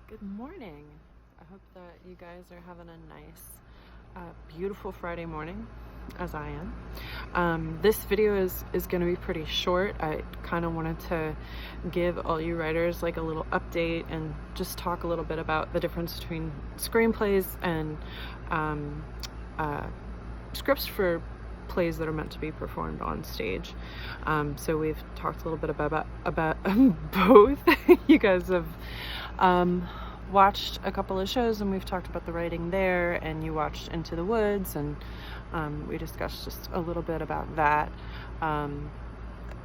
Good morning. I hope that you guys are having a nice, beautiful Friday morning, as I am. This video is going to be pretty short. I kind of wanted to give all you writers like a little update and just talk a little bit about the difference between screenplays and scripts for plays that are meant to be performed on stage. So we've talked a little bit about both. You guys have watched a couple of shows and we've talked about the writing there, and you watched Into the Woods, and we discussed just a little bit about that.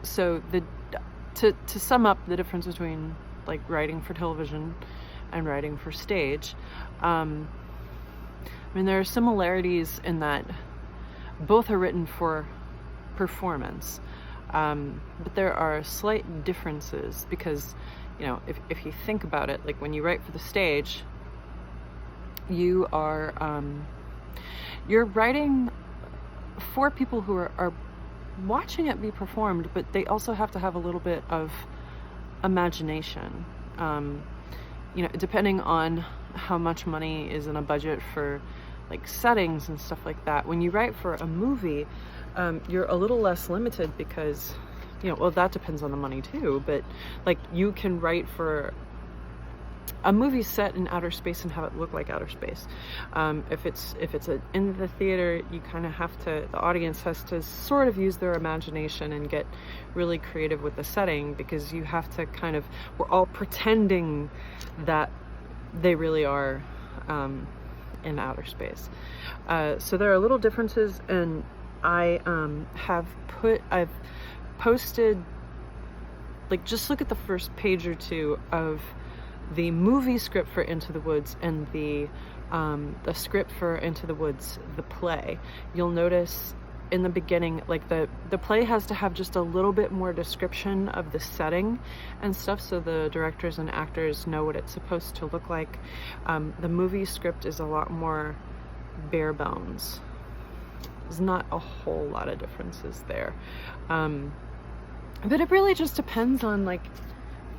So to sum up the difference between like writing for television and writing for stage, I mean, there are similarities in that both are written for performance, but there are slight differences because, you know, if you think about it, like when you write for the stage, you are you're writing for people who are watching it be performed, but they also have to have a little bit of imagination. You know, depending on how much money is in a budget for like settings and stuff like that. When you write for a movie, you're a little less limited because, you know, well, that depends on the money too, but like you can write for a movie set in outer space and have it look like outer space. If it's in the theater, you kind of have to, the audience has to sort of use their imagination and get really creative with the setting, because you have to kind of, we're all pretending that they really are in outer space. So there are little differences, and I've posted, like, just look at the first page or two of the movie script for Into the Woods and the script for Into the Woods, the play. You'll notice in the beginning, like the play has to have just a little bit more description of the setting and stuff, so the directors and actors know what it's supposed to look like. The movie script is a lot more bare bones. There's not a whole lot of differences there. But it really just depends on, like,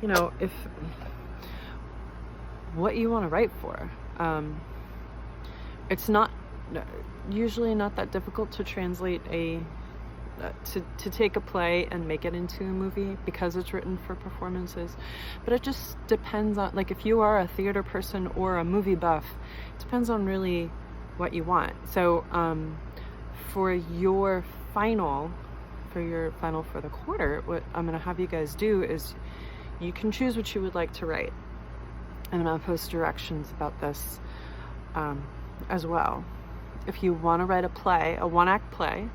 you know, if what you want to write for. It's not usually not that difficult to translate to take a play and make it into a movie because it's written for performances. But it just depends on, like, if you are a theater person or a movie buff, it depends on really what you want. So for your final for the quarter, what I'm going to have you guys do is you can choose what you would like to write, and I'm going to post directions about this as well. If you want to write a play, a one-act play,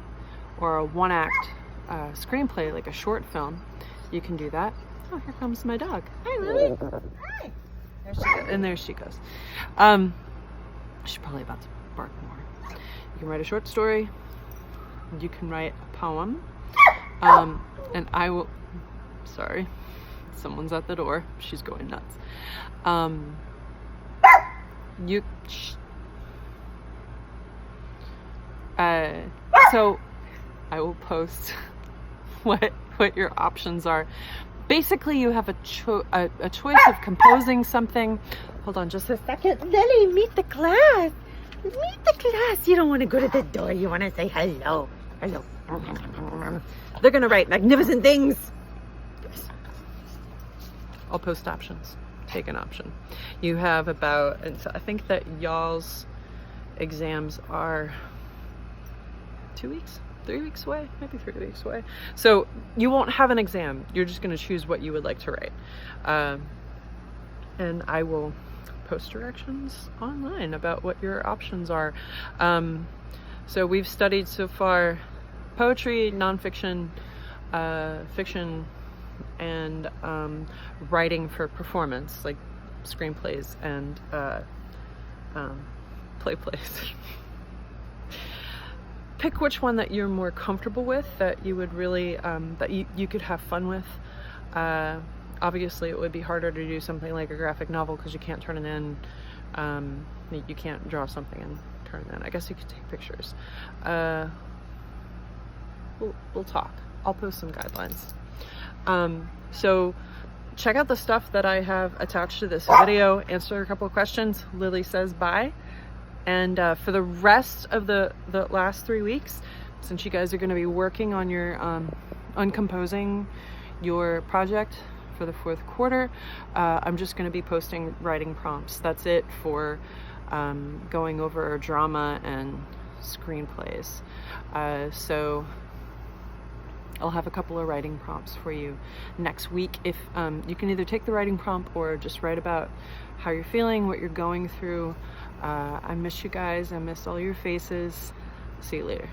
or a one-act screenplay, like a short film, you can do that. Oh, here comes my dog. Hi, Lily. Hi. There she goes. And there she goes. She's probably about to bark more. You can write a short story. You can write a poem. And I will... Sorry. Someone's at the door. She's going nuts. So I will post what your options are. Basically, you have a choice of composing something. Hold on just a second. Lily, meet the class. Meet the class. You don't want to go to the door. You want to say hello. Hello. They're going to write magnificent things. Yes. I'll post options. Take an option. You have about, and so I think that y'all's exams are 2 weeks, 3 weeks away, maybe 3 weeks away. So you won't have an exam. You're just going to choose what you would like to write. And I will post directions online about what your options are. So we've studied so far poetry, nonfiction, fiction, and writing for performance, like screenplays and play plays. Pick which one that you're more comfortable with, that you would really, that you could have fun with. Obviously, it would be harder to do something like a graphic novel because you can't turn it in. You can't draw something and turn it in. I guess you could take pictures. We'll talk. I'll post some guidelines. So check out the stuff that I have attached to this video, answer a couple of questions. Lily says bye. And for the rest of the last 3 weeks, since you guys are going to be working on your uncomposing your project for the 4th quarter, I'm just going to be posting writing prompts. That's it for going over drama and screenplays. So I'll have a couple of writing prompts for you next week. If you can either take the writing prompt or just write about how you're feeling, what you're going through. I miss you guys. I miss all your faces. See you later.